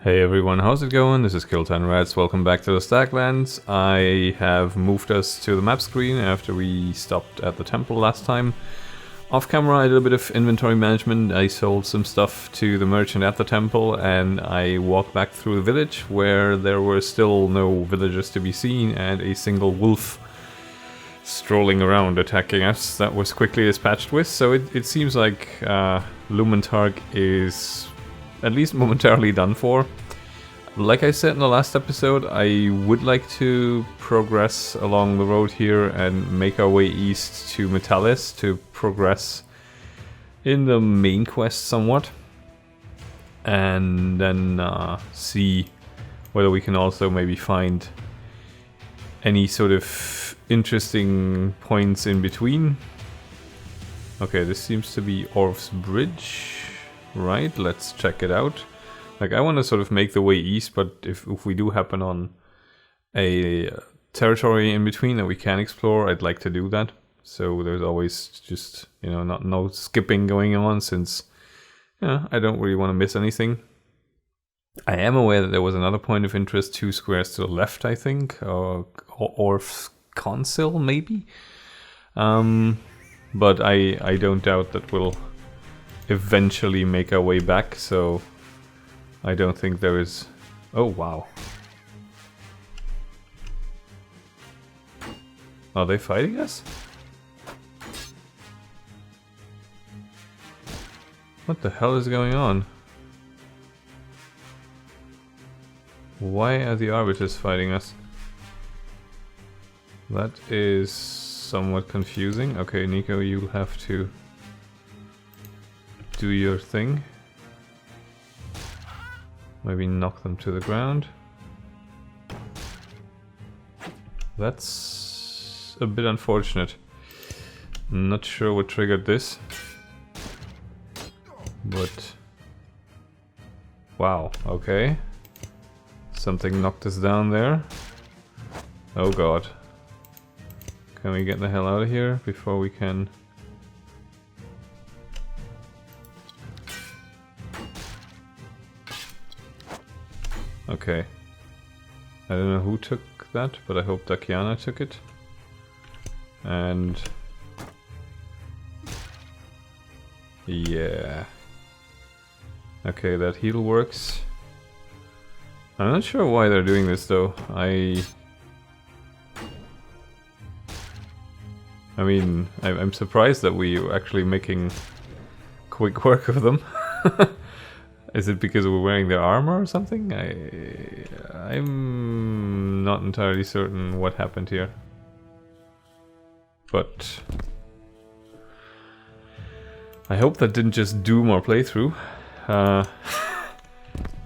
Hey everyone, how's it going? This is Kill10Rats, welcome back to the Staglands. I have moved us to the map screen after we stopped at the temple last time. Off camera I did a bit of inventory management, I sold some stuff to the merchant at the temple and I walked back through the village where there were still no villagers to be seen and a single wolf strolling around attacking us that was quickly dispatched with. So it seems like Lumentarg is at least momentarily done for. Like I said in the last episode, I would like to progress along the road here and make our way east to Metalis to progress in the main quest somewhat. And then see whether we can also maybe find any sort of interesting points in between. Okay, this seems to be Orf's Bridge. Right, let's check it out. Like, I want to sort of make the way east, but if we do happen on a territory in between that we can explore, I'd like to do that. So there's always just, you know, no skipping going on, since, you know, I don't really want to miss anything. I am aware that there was another point of interest 2 squares to the left, I think, or Orf's Consul, maybe? But I don't doubt that we'll eventually make our way back, so I don't think there is... Oh, wow. Are they fighting us? What the hell is going on? Why are the arbiters fighting us? That is somewhat confusing. Okay, Nico, you'll have to do your thing. Maybe knock them to the ground. That's a bit unfortunate. I'm not sure what triggered this. But... wow, okay. Something knocked us down there. Oh god. Can we get the hell out of here before we can... Okay. I don't know who took that, but I hope Dakiana took it. And... yeah. Okay, that heal works. I'm not sure why they're doing this though. I mean, I'm surprised that we're actually making quick work of them. Is it because we're wearing their armor or something? I'm not entirely certain what happened here. But I hope that didn't just doom our playthrough.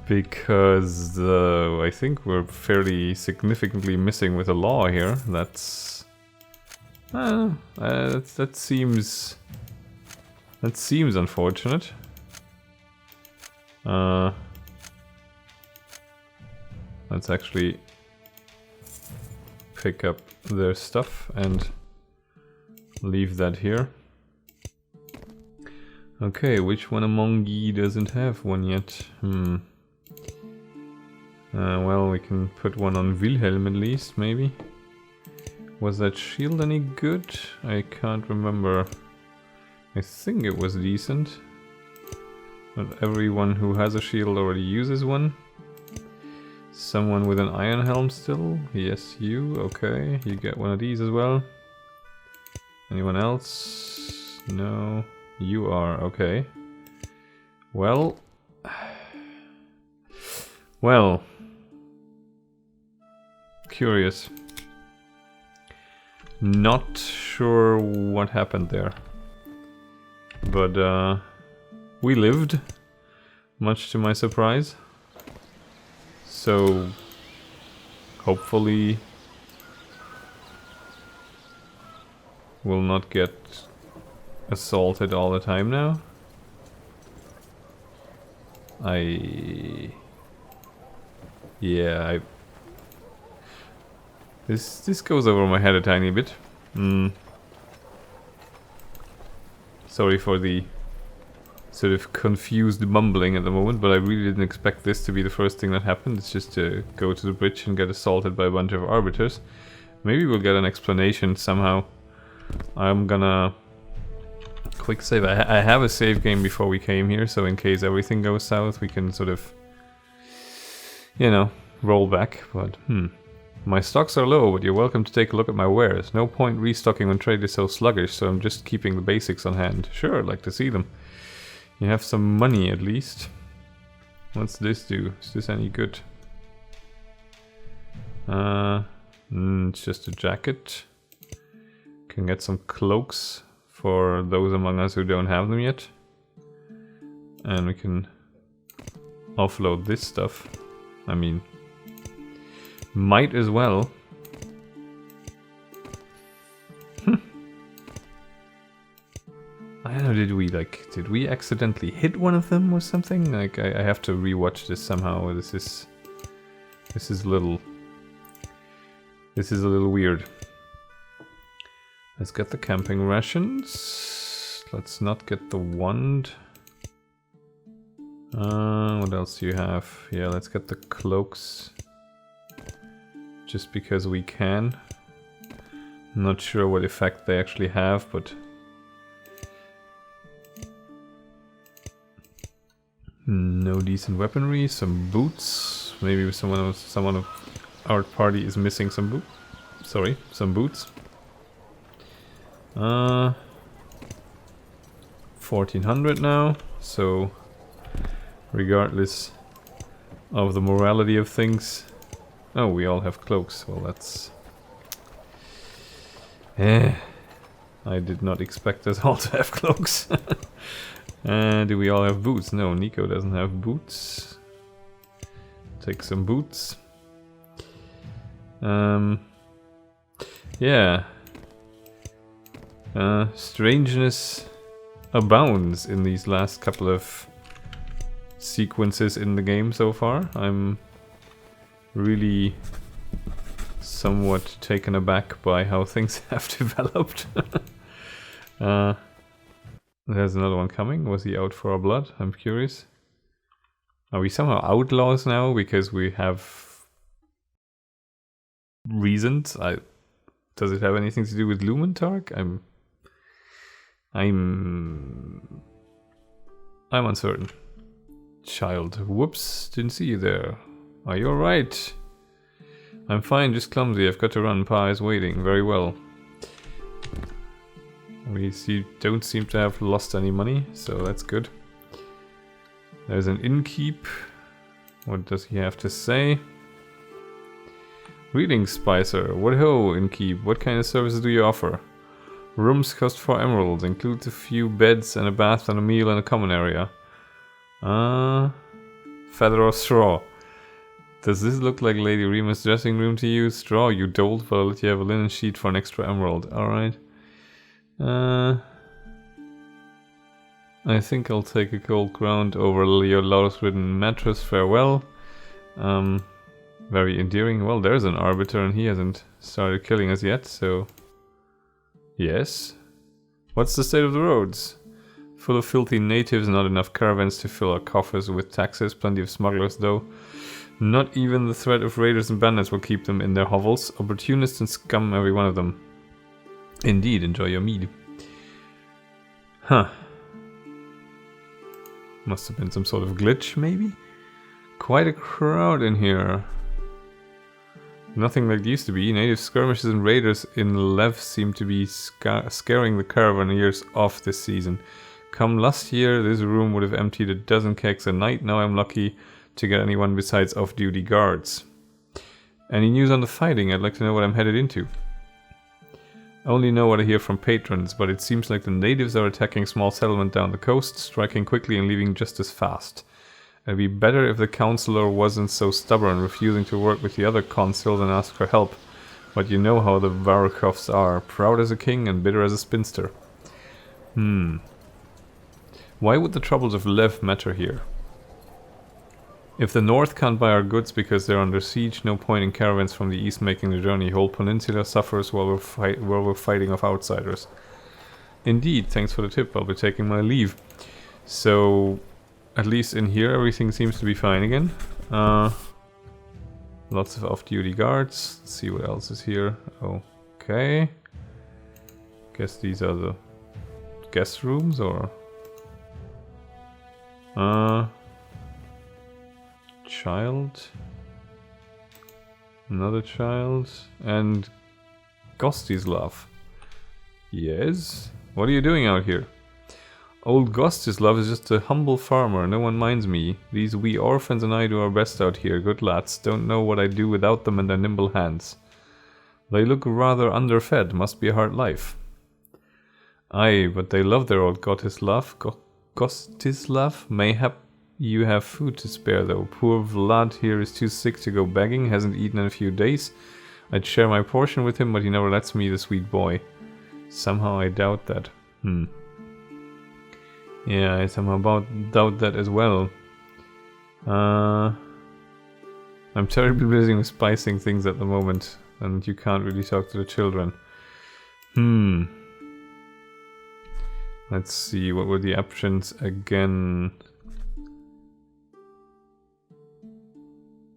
Because I think we're fairly significantly missing with the law here. That's... that seems unfortunate. Let's actually pick up their stuff and leave that here. Okay, which one among ye doesn't have one yet? Well, we can put one on Wilhelm at least, maybe. Was that shield any good? I can't remember. I think it was decent. But everyone who has a shield already uses one. Someone with an iron helm still? Yes, you. Okay, you get one of these as well. Anyone else? No. You are. Okay. Well. Well. Curious. Not sure what happened there. But, we lived, much to my surprise. So, hopefully we'll not get assaulted all the time now. Yeah, This goes over my head a tiny bit. Sorry for the sort of confused mumbling at the moment, but I really didn't expect this to be the first thing that happened. It's just to go to the bridge and get assaulted by a bunch of arbiters. Maybe we'll get an explanation somehow. I'm gonna quick save. I have a save game before we came here, so in case everything goes south, we can sort of, you know, roll back. But my stocks are low, but you're welcome to take a look at my wares. No point restocking when trade is so sluggish, so I'm just keeping the basics on hand. Sure, I'd like to see them. You have some money at least. What's this do? Is this any good? It's just a jacket. Can get some cloaks for those among us who don't have them yet. And we can offload this stuff. I mean, might as well. I don't know, did we accidentally hit one of them or something? Like, I have to rewatch this somehow. This is a little weird. Let's get the camping rations. Let's not get the wand. What else do you have? Yeah, let's get the cloaks. Just because we can. Not sure what effect they actually have, but no decent weaponry. Some boots. Maybe someone of our party is missing some some boots. 1400 now. So, regardless of the morality of things. Oh, we all have cloaks. Well, that's... I did not expect us all to have cloaks. Do we all have boots? No, Nico doesn't have boots. Take some boots. Yeah. Strangeness abounds in these last couple of sequences in the game so far. I'm really somewhat taken aback by how things have developed. There's another one coming. Was he out for our blood? I'm curious. Are we somehow outlaws now because we have reasons? Does it have anything to do with Lumentark? I'm uncertain. Child. Whoops, didn't see you there. Are you alright? I'm fine, just clumsy. I've got to run. Pa is waiting. Very well. We don't seem to have lost any money, so that's good. There's an innkeep. What does he have to say? Reading Spicer. What ho, innkeep. What kind of services do you offer? Rooms cost 4 emeralds. Includes a few beds and a bath and a meal in a common area. Feather or straw? Does this look like Lady Rima's dressing room to you? Straw, you dolt, but I'll let you have a linen sheet for an extra emerald. Alright. I think I'll take a gold ground over your lotus-ridden mattress. Farewell. Very endearing. Well, there's an arbiter and he hasn't started killing us yet, so... Yes. What's the state of the roads? Full of filthy natives, not enough caravans to fill our coffers with taxes. Plenty of smugglers, though. Not even the threat of raiders and bandits will keep them in their hovels. Opportunists and scum, every one of them. Indeed, enjoy your mead. Huh. Must have been some sort of glitch, maybe? Quite a crowd in here. Nothing like it used to be. Native skirmishes and raiders in Lev seem to be scaring the caravaners off this season. Come last year, this room would have emptied a dozen kegs a night. Now I'm lucky to get anyone besides off-duty guards. Any news on the fighting? I'd like to know what I'm headed into. I only know what I hear from patrons, but it seems like the natives are attacking a small settlement down the coast, striking quickly and leaving just as fast. It'd be better if the councillor wasn't so stubborn, refusing to work with the other consuls and ask for help. But you know how the Varukovs are, proud as a king and bitter as a spinster. Why would the troubles of Lev matter here? If the north can't buy our goods because they're under siege, no point in caravans from the east making the journey. Whole peninsula suffers while we're fighting off outsiders. Indeed, thanks for the tip. I'll be taking my leave. So, at least in here, everything seems to be fine again. Lots of off-duty guards. Let's see what else is here. Okay. Guess these are the guest rooms, or... Child. Another child. And Gostislav. Yes? What are you doing out here? Old Gostislav is just a humble farmer, no one minds me. These wee orphans and I do our best out here, good lads. Don't know what I'd do without them and their nimble hands. They look rather underfed, must be a hard life. Aye, but they love their old Gostislav. Mayhap you have food to spare though. Poor Vlad here is too sick to go begging, hasn't eaten in a few days. I'd share my portion with him, but he never lets me, the sweet boy. Somehow I doubt that. Yeah, I somehow doubt that as well. I'm terribly busy with spicing things at the moment, and you can't really talk to the children. Let's see, what were the options again?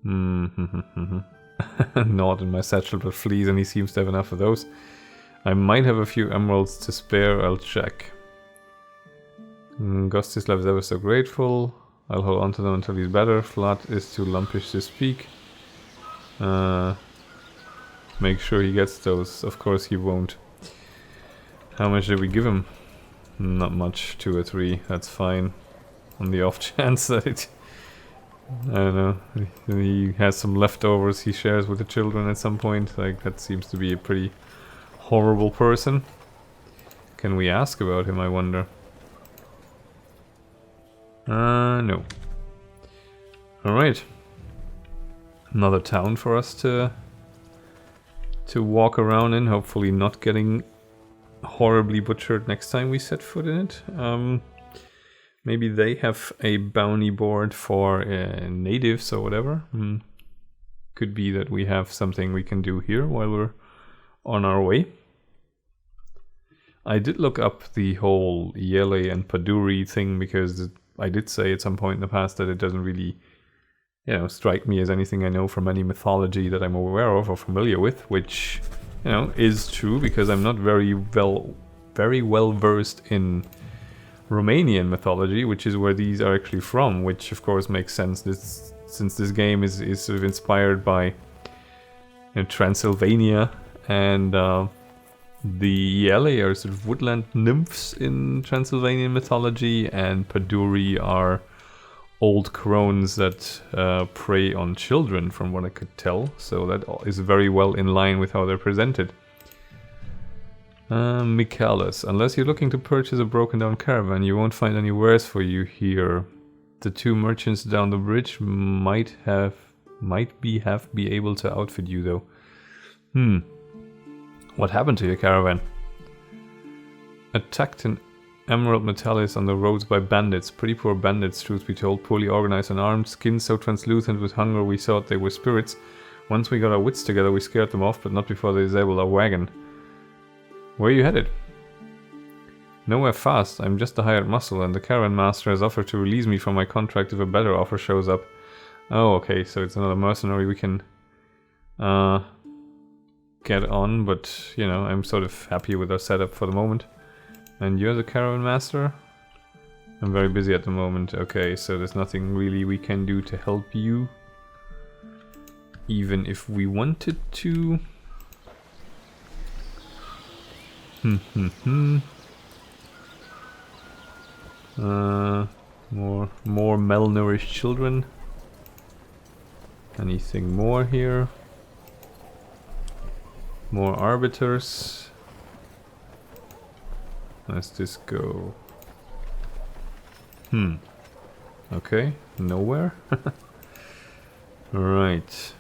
Not in my satchel, but fleas, and he seems to have enough of those. I might have a few emeralds to spare, I'll check. Gostislav is ever so grateful. I'll hold on to them until he's better. Vlad is too lumpish to speak. Make sure he gets those. Of course he won't. How much did we give him? Not much. 2 or 3. That's fine. On the off chance that it... I don't know. He has some leftovers he shares with the children at some point. Like, that seems to be a pretty horrible person. Can we ask about him, I wonder? No. Alright. Another town for us to walk around in, hopefully not getting horribly butchered next time we set foot in it. Maybe they have a bounty board for natives or whatever. Could be that we have something we can do here while we're on our way. I did look up the whole Yele and Paduri thing because I did say at some point in the past that it doesn't really, strike me as anything I know from any mythology that I'm aware of or familiar with, which, is true because I'm not very well versed in Romanian mythology, which is where these are actually from, which of course makes sense since this game is sort of inspired by Transylvania, and the Yele are sort of woodland nymphs in Transylvanian mythology, and Paduri are old crones that prey on children, from what I could tell. So that is very well in line with how they're presented. Michaelis, unless you're looking to purchase a broken down caravan, you won't find any wares for you here. The 2 merchants down the bridge might be able to outfit you though. What happened to your caravan? Attacked in Emerald Metallis on the roads by bandits. Pretty poor bandits, truth be told. Poorly organized and armed. Skins so translucent with hunger we thought they were spirits. Once we got our wits together we scared them off, but not before they disabled our wagon. Where are you headed? Nowhere fast. I'm just a hired muscle, and the caravan master has offered to release me from my contract if a better offer shows up. Oh, okay, so it's another mercenary we can get on, but I'm sort of happy with our setup for the moment. And you're the caravan master? I'm very busy at the moment. Okay, so there's nothing really we can do to help you, even if we wanted to. More malnourished children. Anything more here? More arbiters. Let's just go. Okay, nowhere. Right.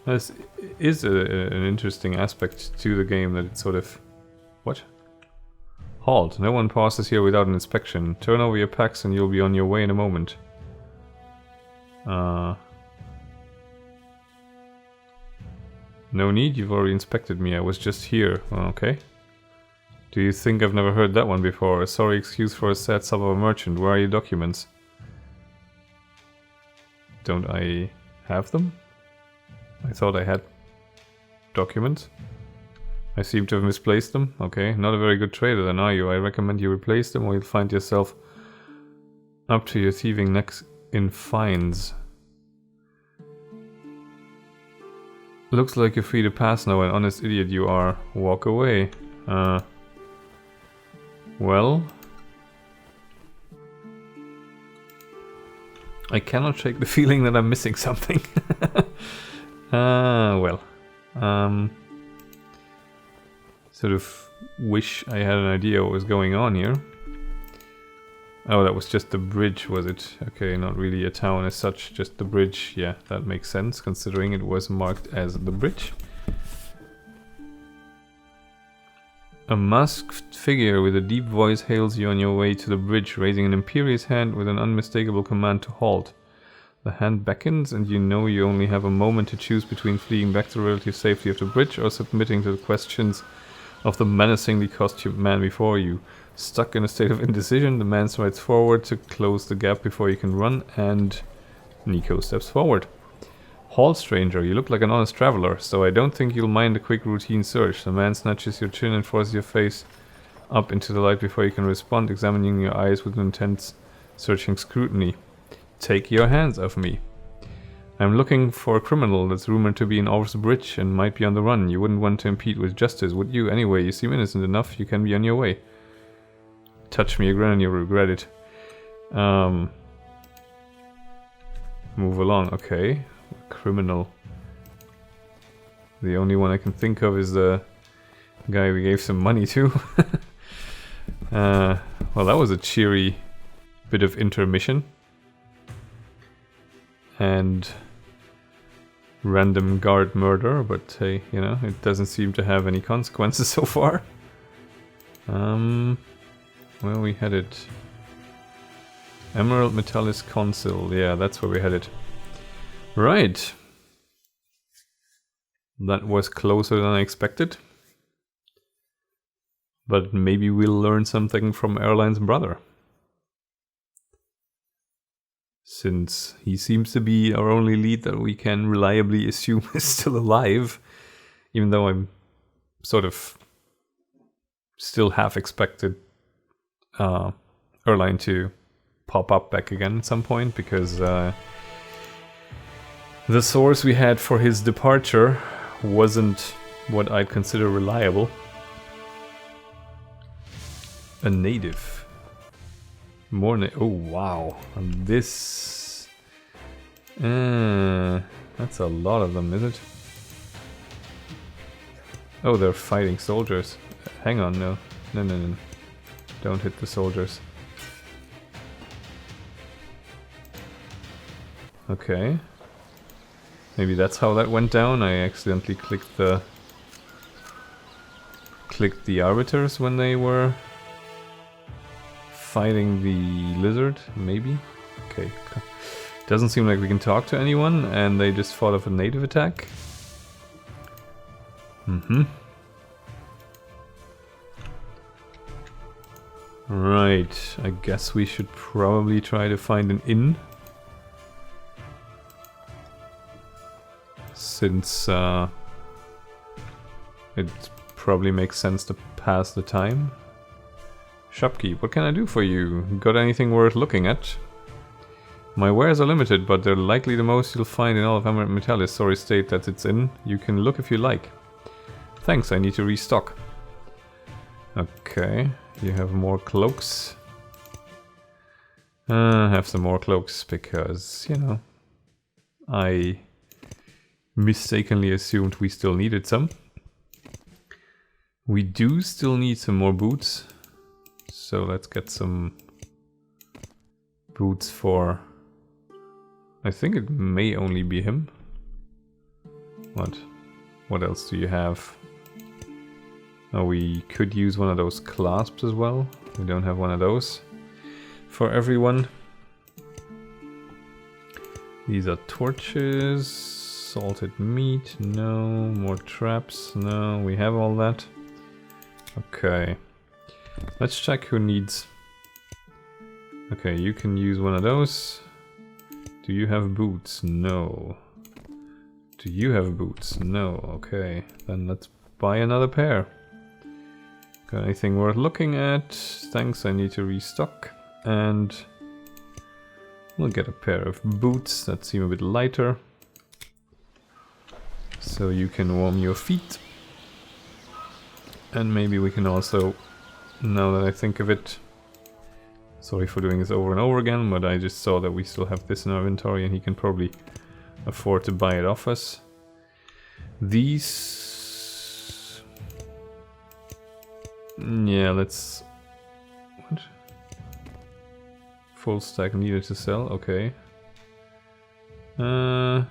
This is an interesting aspect to the game, that it's sort of... What? Halt. No one passes here without an inspection. Turn over your packs and you'll be on your way in a moment. No need, you've already inspected me. I was just here. Okay. Do you think I've never heard that one before? A sorry excuse for a sad sub of a merchant. Where are your documents? Don't I have them? I thought I had documents. I seem to have misplaced them. Okay, not a very good trader then, are you? I recommend you replace them or you'll find yourself up to your thieving necks in fines. Looks like you're free to pass now, an honest idiot you are. Walk away. Well... I cannot shake the feeling that I'm missing something. Well... sort of wish I had an idea what was going on here. Oh, that was just the bridge, was it? Okay, not really a town as such, just the bridge. Yeah, that makes sense, considering it was marked as the bridge. A masked figure with a deep voice hails you on your way to the bridge, raising an imperious hand with an unmistakable command to halt. The hand beckons, and you know you only have a moment to choose between fleeing back to the relative safety of the bridge or submitting to the questions of the menacingly costumed man before you. Stuck in a state of indecision, the man strides forward to close the gap before you can run, and Nico steps forward. Halt, stranger, you look like an honest traveler, so I don't think you'll mind a quick routine search. The man snatches your chin and forces your face up into the light before you can respond, examining your eyes with an intense, searching scrutiny. Take your hands off me. I'm looking for a criminal that's rumored to be in Orv's Bridge and might be on the run. You wouldn't want to impede with justice, would you? Anyway, you seem innocent enough, you can be on your way. Touch me again and you'll regret it. Move along, okay. Criminal. The only one I can think of is the guy we gave some money to. Well, that was a cheery bit of intermission. And random guard murder, but hey, you know, it doesn't seem to have any consequences so far. Where we headed? Emerald Metallis Consul, yeah, that's where we headed. Right. That was closer than I expected. But maybe we'll learn something from Erline's brother. Since he seems to be our only lead that we can reliably assume is still alive. Even though I'm sort of still half expected Erline to pop up back again at some point, because the source we had for his departure wasn't what I'd consider reliable. A native. Oh wow, and this... that's a lot of them, is it? Oh, they're fighting soldiers. Hang on, no. No. Don't hit the soldiers. Okay. Maybe that's how that went down. I accidentally clicked the arbiters when they were fighting the lizard, maybe? Okay. Doesn't seem like we can talk to anyone, and they just fought off a native attack. Right, I guess we should probably try to find an inn. Since it probably makes sense to pass the time. Shopkeep, what can I do for you? Got anything worth looking at? My wares are limited, but they're likely the most you'll find in all of Emerald Metallis. Sorry state that it's in. You can look if you like. Thanks, I need to restock. Okay, you have more cloaks. Have some more cloaks because, you know, I mistakenly assumed we still needed some. We do still need some more boots. So let's get some boots for... I think it may only be him. What else do you have? Oh, we could use one of those clasps as well. We don't have one of those for everyone. These are torches, salted meat, no. More traps, no. We have all that. Okay. Let's check who needs... Okay, you can use one of those. Do you have boots? No. Do you have boots? No. Okay, then let's buy another pair. Got anything worth looking at? Thanks, I need to restock. And we'll get a pair of boots that seem a bit lighter, so you can warm your feet. And maybe we can also, now that I think of it, sorry for doing this over and over again, but I just saw that we still have this in our inventory and he can probably afford to buy it off us. These... Yeah, let's... What? Full stack needed to sell, okay. Can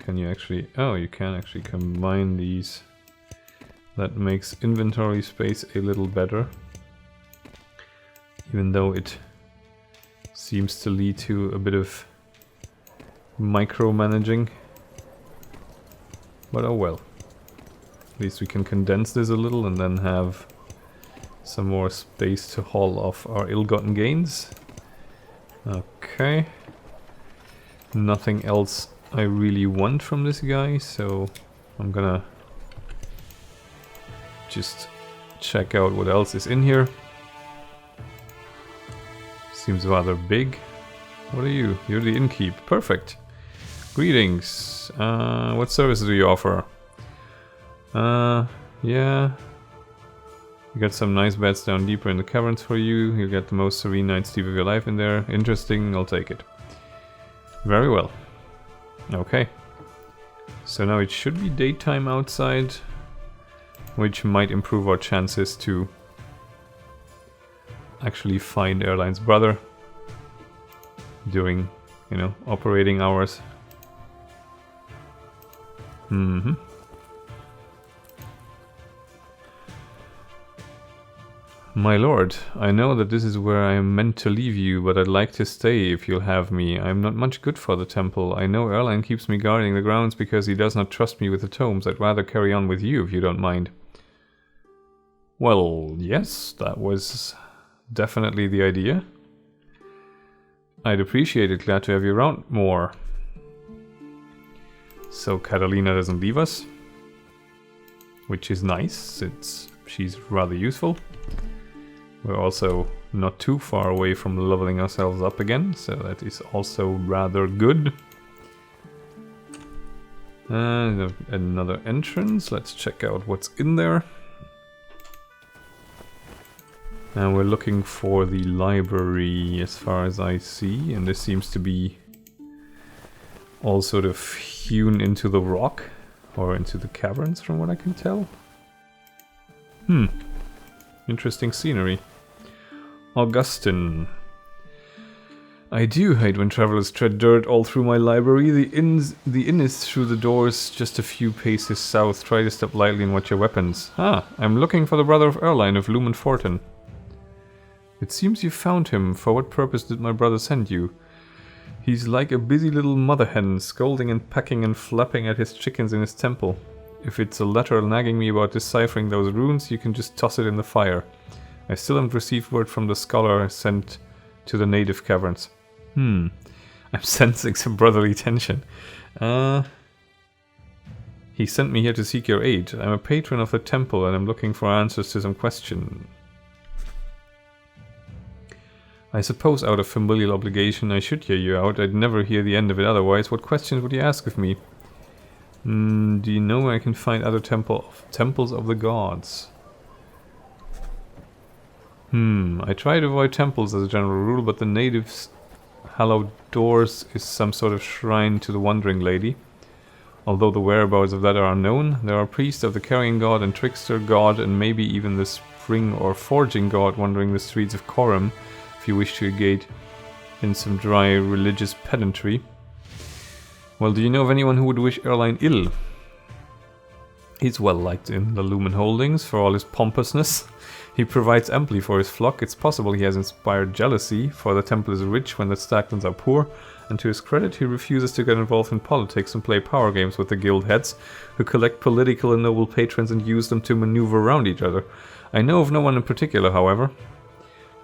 you actually... Oh, you can actually combine these. That makes inventory space a little better. Even though it seems to lead to a bit of micromanaging. But oh well. At least we can condense this a little and then have some more space to haul off our ill-gotten gains. Okay. Nothing else I really want from this guy, so I'm gonna just check out what else is in here. Seems rather big. What are you? You're the innkeep. Perfect. Greetings. What services do you offer? Yeah. You got some nice beds down deeper in the caverns for you. You get the most serene night's sleep of your life in there. Interesting, I'll take it. Very well. Okay. So now it should be daytime outside, which might improve our chances to actually find Erlein's brother during, you know, operating hours. My lord, I know that this is where I am meant to leave you, but I'd like to stay if you'll have me. I'm not much good for the temple. I know Erlein keeps me guarding the grounds because he does not trust me with the tomes. I'd rather carry on with you if you don't mind. Well, yes, that was definitely the idea. I'd appreciate it. Glad to have you around more. So Catalina doesn't leave us, which is nice since she's rather useful. We're also not too far away from leveling ourselves up again, so that is also rather good. Another entrance. Let's check out what's in there. And we're looking for the library as far as I see, and this seems to be all sort of hewn into the rock, or into the caverns from what I can tell. Interesting scenery. Augustine. I do hate when travelers tread dirt all through my library. The inn is through the doors just a few paces south. Try to step lightly and watch your weapons. I'm looking for the brother of Erlein of Lumen Fortin. It seems you found him. For what purpose did my brother send you? He's like a busy little mother hen, scolding and pecking and flapping at his chickens in his temple. If it's a letter nagging me about deciphering those runes, you can just toss it in the fire. I still haven't received word from the scholar sent to the native caverns. I'm sensing some brotherly tension. He sent me here to seek your aid. I'm a patron of the temple and I'm looking for answers to some questions. I suppose out of familial obligation I should hear you out. I'd never hear the end of it otherwise. What questions would you ask of me? Do you know where I can find other temples of the gods? I try to avoid temples as a general rule, but the natives' hallowed doors is some sort of shrine to the Wandering Lady. Although the whereabouts of that are unknown, there are priests of the Carrying God and Trickster God and maybe even the Spring or Forging God wandering the streets of Coram, if you wish to engage in some dry religious pedantry. Well, do you know of anyone who would wish Erlein ill? He's well liked in the Lumen Holdings for all his pompousness. He provides amply for his flock. It's possible he has inspired jealousy, for the temple is rich when the Staglands are poor, and to his credit he refuses to get involved in politics and play power games with the guild heads, who collect political and noble patrons and use them to maneuver around each other. I know of no one in particular, however.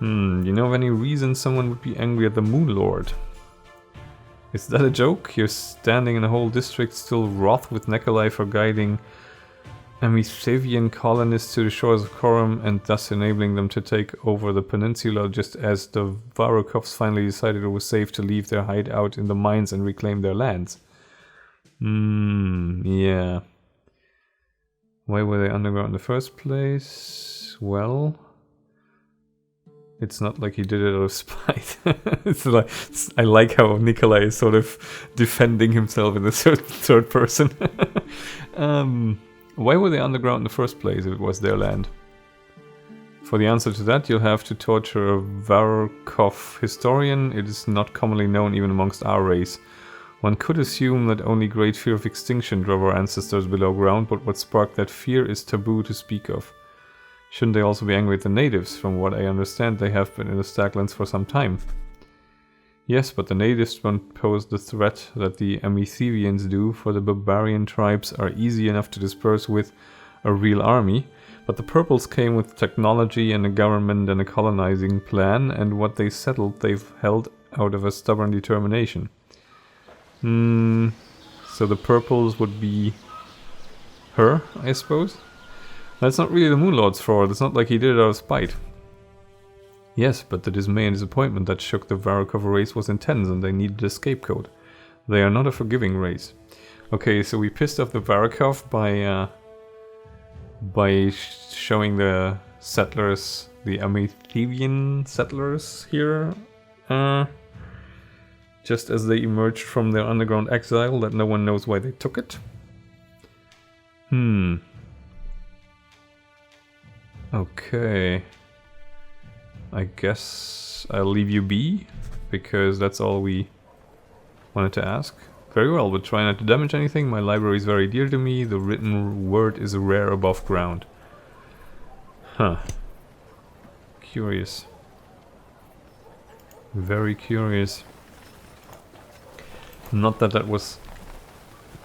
You know of any reason someone would be angry at the Moon Lord? Is that a joke? You're standing in a whole district still wroth with Nikolai for guiding Amithavian colonists to the shores of Corum and thus enabling them to take over the peninsula just as the Varukovs finally decided it was safe to leave their hideout in the mines and reclaim their lands. Yeah. Why were they underground in the first place? Well, it's not like he did it out of spite. I like how Nikolai is sort of defending himself in the third person. Why were they underground in the first place if it was their land? For the answer to that, you'll have to torture a Varukov historian. It is not commonly known even amongst our race. One could assume that only great fear of extinction drove our ancestors below ground, but what sparked that fear is taboo to speak of. Shouldn't they also be angry at the natives? From what I understand, they have been in the Staglands for some time. Yes, but the natives don't pose the threat that the Amithavians do, for the barbarian tribes are easy enough to disperse with a real army, but the purples came with technology and a government and a colonizing plan, and what they settled they've held out of a stubborn determination. So the purples would be her, I suppose? That's not really the Moon Lord's fault. It's not like he did it out of spite. Yes, but the dismay and disappointment that shook the Varukov race was intense and they needed a scapegoat. They are not a forgiving race. Okay, so we pissed off the Varukov by showing the settlers, the Amithavian settlers here, just as they emerged from their underground exile that no one knows why they took it. Okay. I guess I'll leave you be, because that's all we wanted to ask. Very well, but try not to damage anything. My library is very dear to me. The written word is rare above ground. Huh. Curious. Very curious. Not that that was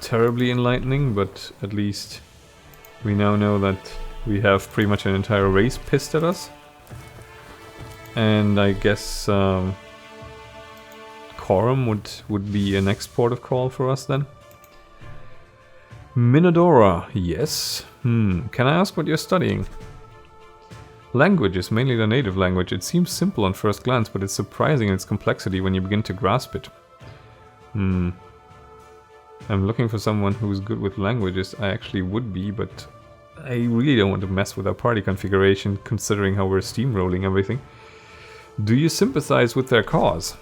terribly enlightening, but at least we now know that we have pretty much an entire race pissed at us. And I guess Corum would be an next port of call for us then. Minodora, yes. Can I ask what you're studying? Language is mainly the native language. It seems simple on first glance, but it's surprising in its complexity when you begin to grasp it. I'm looking for someone who's good with languages. I actually would be, but I really don't want to mess with our party configuration, considering how we're steamrolling everything. Do you sympathize with their cause?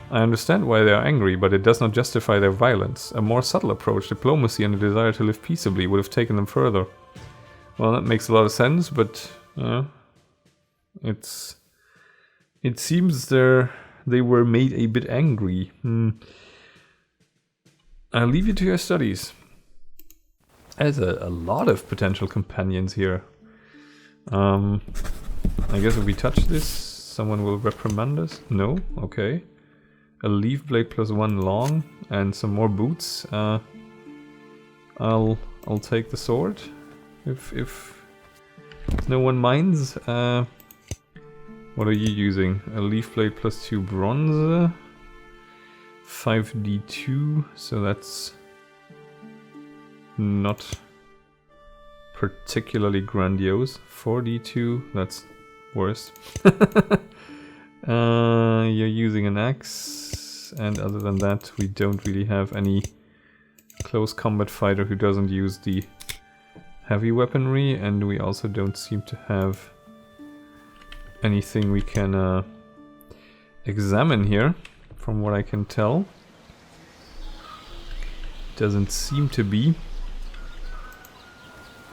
I understand why they are angry, but it does not justify their violence. A more subtle approach, diplomacy and a desire to live peaceably would have taken them further. Well, that makes a lot of sense, but it seems they were made a bit angry. I'll leave you to your studies. There's a lot of potential companions here. I guess if we touch this, someone will reprimand us? No? Okay. A leaf blade +1 long and some more boots. I'll take the sword if no one minds. What are you using? A leaf blade +2 bronze. 5d2, so that's not particularly grandiose. 4d2, that's worse. You're using an axe, and other than that we don't really have any close combat fighter who doesn't use the heavy weaponry, and we also don't seem to have anything we can examine here, from what I can tell. Doesn't seem to be.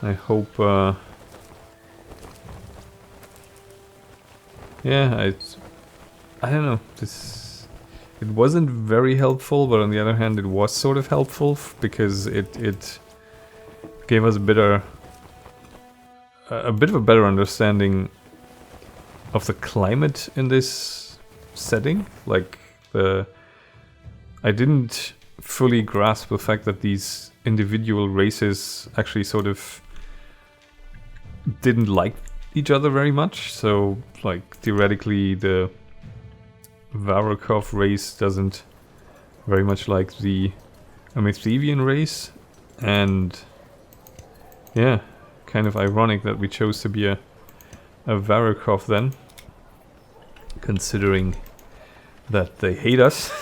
I hope yeah, I don't know, it wasn't very helpful, but on the other hand it was sort of helpful because it gave us a bit of a better understanding of the climate in this setting. Like I didn't fully grasp the fact that these individual races actually sort of didn't like each other very much, so like theoretically the Varukov race doesn't very much like the Amithivian race, and yeah, kind of ironic that we chose to be a Varukov then, considering that they hate us.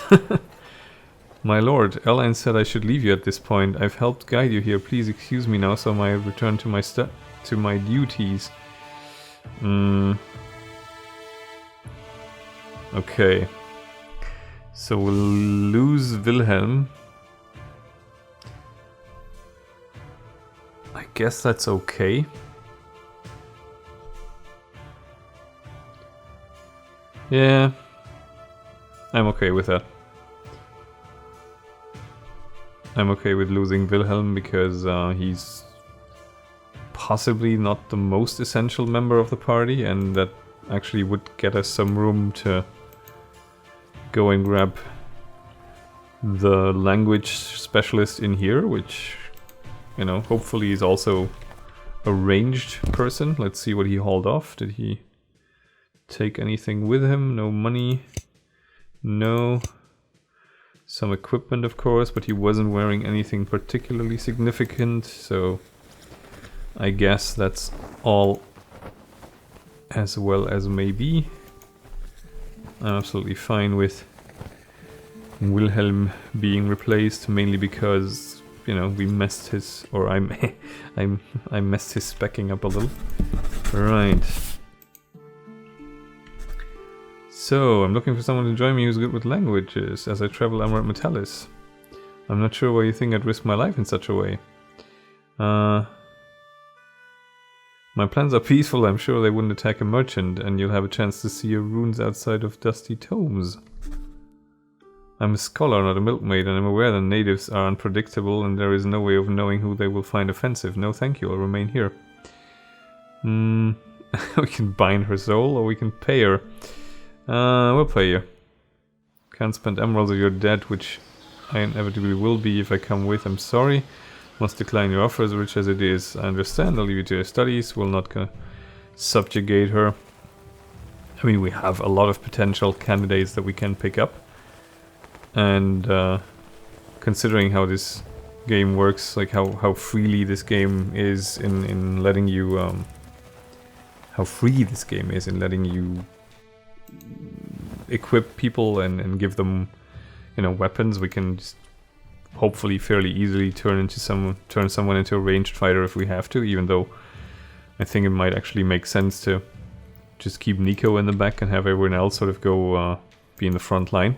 My lord, Elaine said I should leave you at this point. I've helped guide you here. Please excuse me now, so I return to my duties. Okay. So we'll lose Wilhelm. I guess that's okay. Yeah. I'm okay with that. I'm okay with losing Wilhelm because he's possibly not the most essential member of the party, and that actually would get us some room to go and grab the language specialist in here, which, you know, hopefully is also a ranged person. Let's see what he hauled off. Did he take anything with him? No money. No. Some equipment, of course, but he wasn't wearing anything particularly significant, so I guess that's all as well as may be. I'm absolutely fine with Wilhelm being replaced, mainly because, you know, we messed his, or I messed his specking up a little. Right. So, I'm looking for someone to join me who's good with languages as I travel Emerald Metallis. I'm not sure why you think I'd risk my life in such a way. My plans are peaceful. I'm sure they wouldn't attack a merchant, and you'll have a chance to see your runes outside of dusty tomes. I'm a scholar, not a milkmaid, and I'm aware that natives are unpredictable and there is no way of knowing who they will find offensive. No thank you, I'll remain here. We can bind her soul, or we can pay her. We'll pay you. Can't spend emeralds or you're dead, which I inevitably will be if I come with. I'm sorry. Must decline your offer, as rich as it is. I understand, I'll leave you to your studies. We'll not gonna subjugate her. I mean, we have a lot of potential candidates that we can pick up. And considering how this game works, like how freely this game is in letting you... how free this game is in letting you equip people and give them, you know, weapons, we can just hopefully fairly easily turn someone into a ranged fighter if we have to, even though I think it might actually make sense to just keep Nico in the back and have everyone else sort of go be in the front line.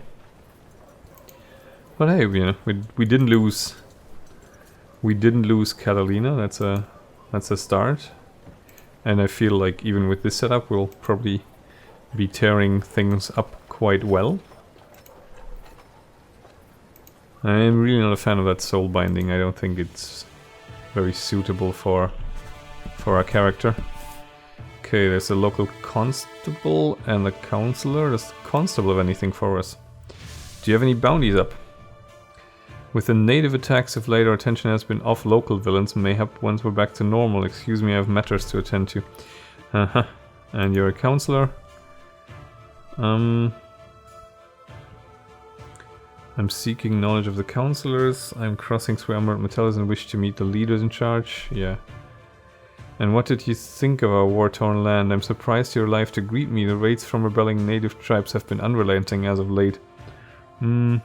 But hey, you know, we didn't lose Catalina. That's a start, and I feel like even with this setup we'll probably be tearing things up quite well. I'm really not a fan of that soul binding. I don't think it's very suitable for our character. Okay, there's a local constable and a counselor. Does the constable have anything for us? Do you have any bounties up? With the native attacks of late, our attention has been off local villains. Mayhap once we're back to normal. Excuse me, I have matters to attend to. And you're a counselor? I'm seeking knowledge of the counselors. I'm crossing through Emerald Metallis and wish to meet the leaders in charge. Yeah. And what did you think of our war-torn land? I'm surprised you're alive to greet me. The raids from rebelling native tribes have been unrelenting as of late. The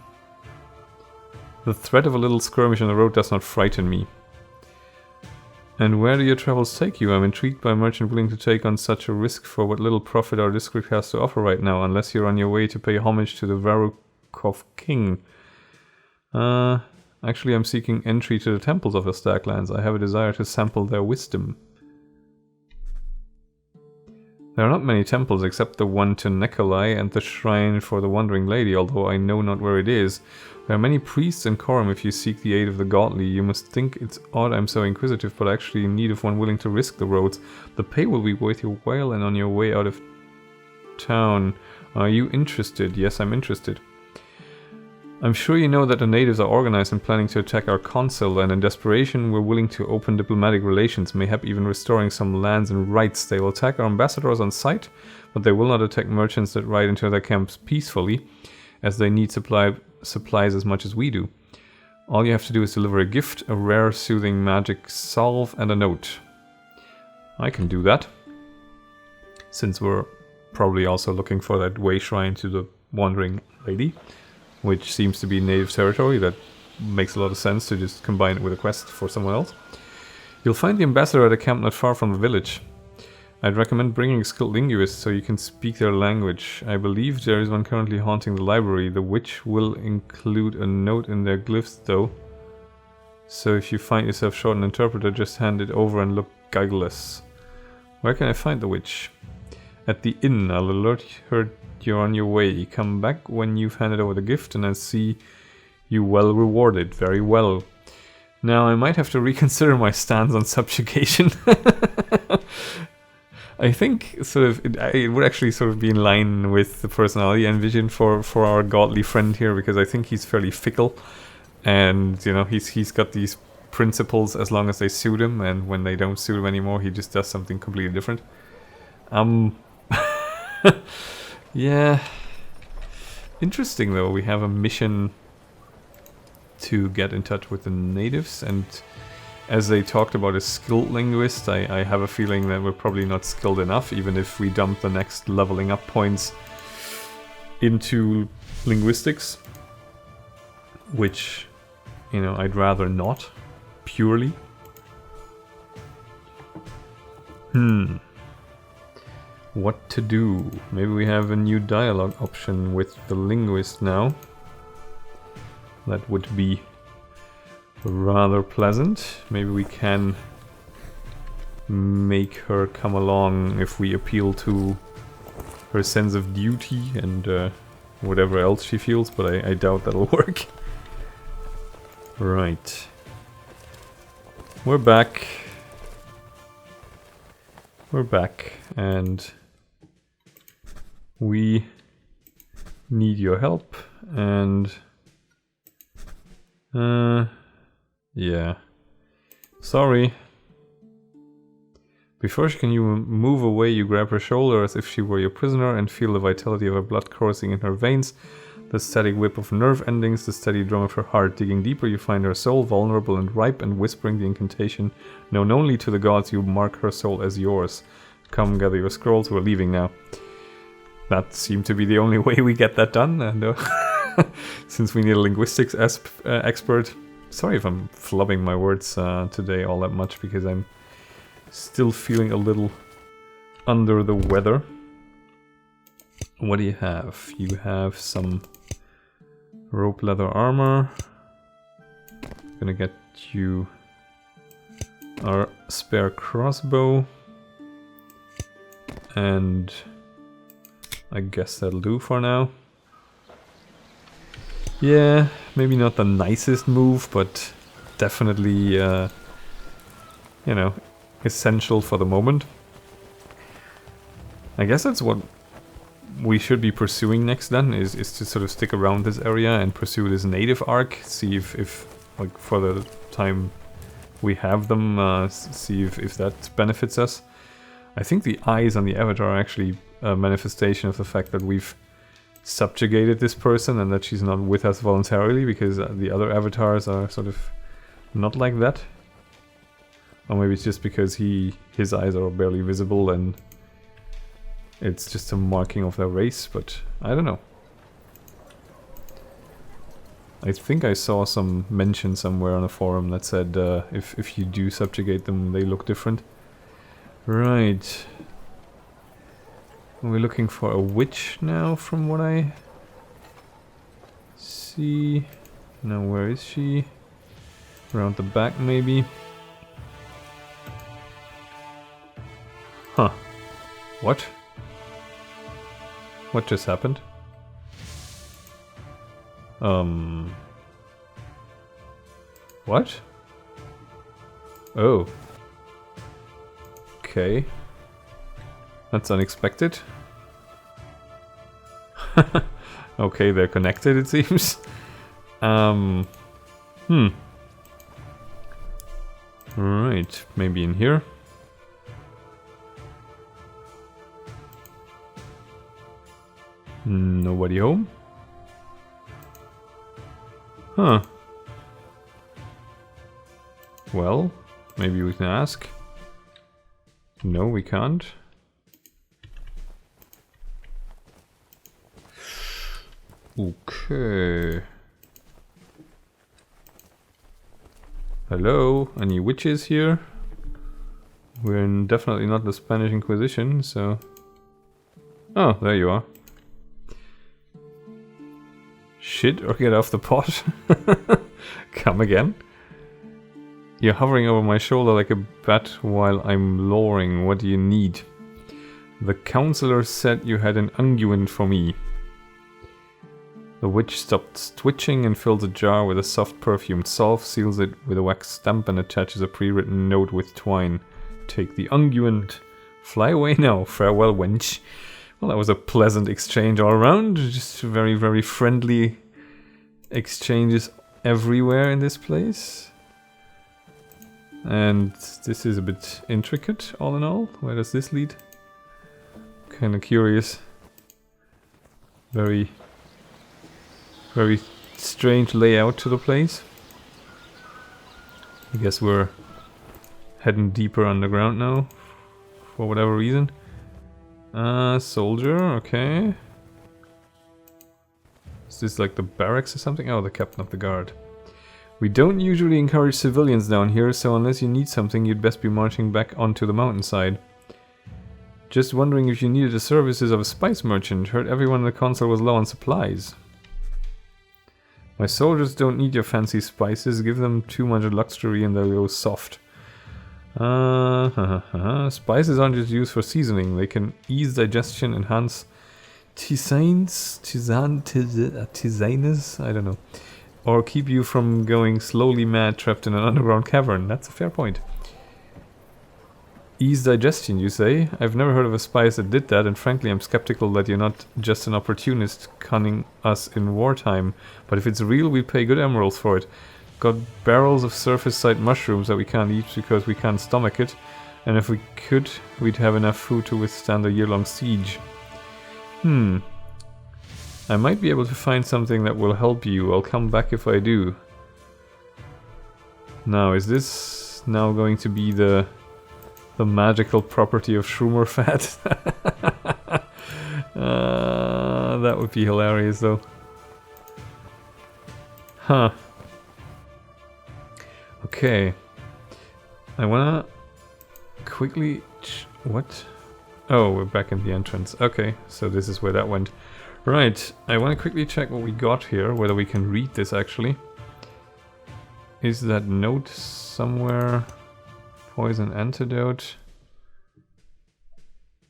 threat of a little skirmish on the road does not frighten me. And where do your travels take you? I'm intrigued by a merchant willing to take on such a risk for what little profit our district has to offer right now, unless you're on your way to pay homage to the Varukov king. Actually, I'm seeking entry to the temples of the Staglands. I have a desire to sample their wisdom. There are not many temples except the one to Nikolai and the shrine for the Wandering Lady, although I know not where it is. There are many priests in Corum if you seek the aid of the godly. You must think it's odd I'm so inquisitive, but actually in need of one willing to risk the roads. The pay will be worth your while, and on your way out of town. Are you interested? Yes, I'm interested. I'm sure you know that the natives are organized and planning to attack our consul, and in desperation we're willing to open diplomatic relations, mayhap even restoring some lands and rights. They will attack our ambassadors on sight, but they will not attack merchants that ride into their camps peacefully, as they need supplies as much as we do. All you have to do is deliver a gift, a rare soothing magic salve, and a note. I can do that, since we're probably also looking for that way shrine to the Wandering Lady, which seems to be native territory. That makes a lot of sense to just combine it with a quest for someone else. You'll find the ambassador at a camp not far from the village. I'd recommend bringing a skilled linguist so you can speak their language. I believe there is one currently haunting the library. The witch will include a note in their glyphs though. So if you find yourself short an interpreter, just hand it over and look guileless. Where can I find the witch? At the inn. I'll alert her you're on your way. Come back when you've handed over the gift and I'll see you well rewarded. Very well. Now I might have to reconsider my stance on subjugation. I think it would actually sort of be in line with the personality I envision for our godly friend here, because I think he's fairly fickle, and you know he's got these principles as long as they suit him, and when they don't suit him anymore, he just does something completely different. Yeah. Interesting though. We have a mission to get in touch with the natives, and as they talked about a skilled linguist, I have a feeling that we're probably not skilled enough, even if we dump the next leveling up points into linguistics, which, you know, I'd rather not, purely. What to do? Maybe we have a new dialogue option with the linguist now. That would be rather pleasant. Maybe we can make her come along if we appeal to her sense of duty and whatever else she feels, but I doubt that'll work. Right. We're back. We're back, and we need your help, and yeah. Sorry. Before she can move away, you grab her shoulder as if she were your prisoner and feel the vitality of her blood coursing in her veins, the static whip of nerve endings, the steady drum of her heart. Digging deeper, you find her soul vulnerable and ripe, and whispering the incantation known only to the gods, you mark her soul as yours. Come, gather your scrolls, we're leaving now. That seemed to be the only way we get that done, and since we need a linguistics expert. Sorry if I'm flubbing my words today all that much, because I'm still feeling a little under the weather. What do you have? You have some rope leather armor. Gonna get you our spare crossbow. And I guess that'll do for now. Yeah, maybe not the nicest move, but definitely, you know, essential for the moment. I guess that's what we should be pursuing next then, is to sort of stick around this area and pursue this native arc, see if like, for the time we have them, see if that benefits us. I think the eyes on the avatar are actually a manifestation of the fact that we've subjugated this person and that she's not with us voluntarily, because the other avatars are sort of not like that. Or maybe it's just because his eyes are barely visible and it's just a marking of their race, but I don't know. I think I saw some mention somewhere on a forum that said if you do subjugate them, they look different. Right. We're looking for a witch now, from what I see. Now, where is she? Around the back, maybe? Huh. What? What just happened? What? Oh. Okay. That's unexpected. Okay, they're connected, it seems. Hmm. Right, maybe in here. Nobody home? Huh. Well, maybe we can ask. No, we can't. Okay. Hello, any witches here? We're definitely not the Spanish Inquisition, so... Oh, there you are. Shit, or get off the pot. Come again. You're hovering over my shoulder like a bat while I'm lowering. What do you need? The counselor said you had an unguent for me. The witch stops twitching and fills a jar with a soft perfumed salve, seals it with a wax stamp and attaches a pre-written note with twine. Take the unguent. Fly away now. Farewell, wench. Well, that was a pleasant exchange all around. Just very, very friendly exchanges everywhere in this place. And this is a bit intricate, all in all. Where does this lead? Kind of curious. Very strange layout to the place. I guess we're heading deeper underground now, for whatever reason. Soldier, okay. Is this like the barracks or something? Oh, the captain of the guard. We don't usually encourage civilians down here, so unless you need something, you'd best be marching back onto the mountainside. Just wondering if you needed the services of a spice merchant. Heard everyone in the council was low on supplies. My soldiers don't need your fancy spices. Give them too much luxury and they'll go soft. Spices aren't just used for seasoning. They can ease digestion, enhance tisanes, I don't know. Or keep you from going slowly mad trapped in an underground cavern. That's a fair point. Ease digestion, you say? I've never heard of a spice that did that, and frankly I'm skeptical that you're not just an opportunist conning us in wartime. But if it's real, we pay good emeralds for it. Got barrels of surface-side mushrooms that we can't eat because we can't stomach it. And if we could, we'd have enough food to withstand a year-long siege. I might be able to find something that will help you. I'll come back if I do. Now, is this now going to be the magical property of shroomer fat? That would be hilarious though. Huh. Okay. I wanna quickly... What? Oh, we're back in the entrance. Okay, so this is where that went. Right, I wanna quickly check what we got here, whether we can read this actually. Is that note somewhere? Poison antidote.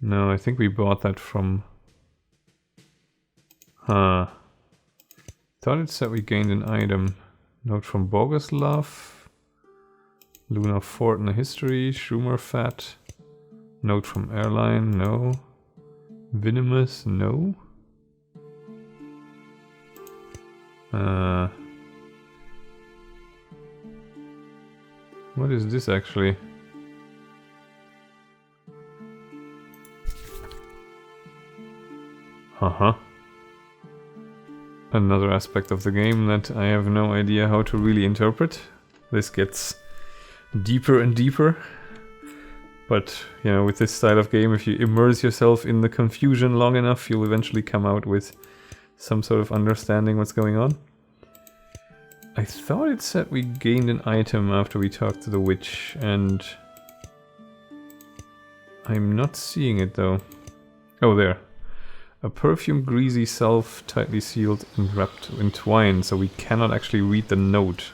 No, I think we bought that from... Huh. Thought it said we gained an item. Note from Boguslav. Lunar Fort in the history. Schumer Fat. Note from Airline. No. Venomous. No. What is this actually? Another aspect of the game that I have no idea how to really interpret. This gets deeper and deeper. But, you know, with this style of game, if you immerse yourself in the confusion long enough, you'll eventually come out with some sort of understanding what's going on. I thought it said we gained an item after we talked to the witch, and I'm not seeing it though. Oh, there. A perfume greasy salve tightly sealed and wrapped in twine, so we cannot actually read the note.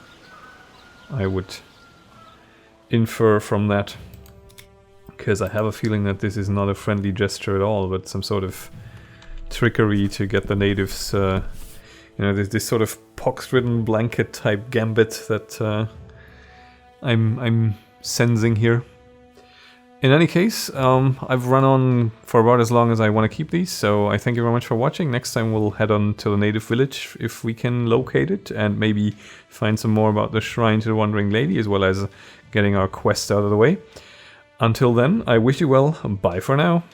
I would infer from that. Because I have a feeling that this is not a friendly gesture at all, but some sort of trickery to get the natives, you know, there's this sort of pox-ridden blanket type gambit that I'm sensing here. In any case, I've run on for about as long as I want to keep these, so I thank you very much for watching. Next time we'll head on to the native village if we can locate it, and maybe find some more about the Shrine to the Wandering Lady, as well as getting our quest out of the way. Until then, I wish you well. Bye for now.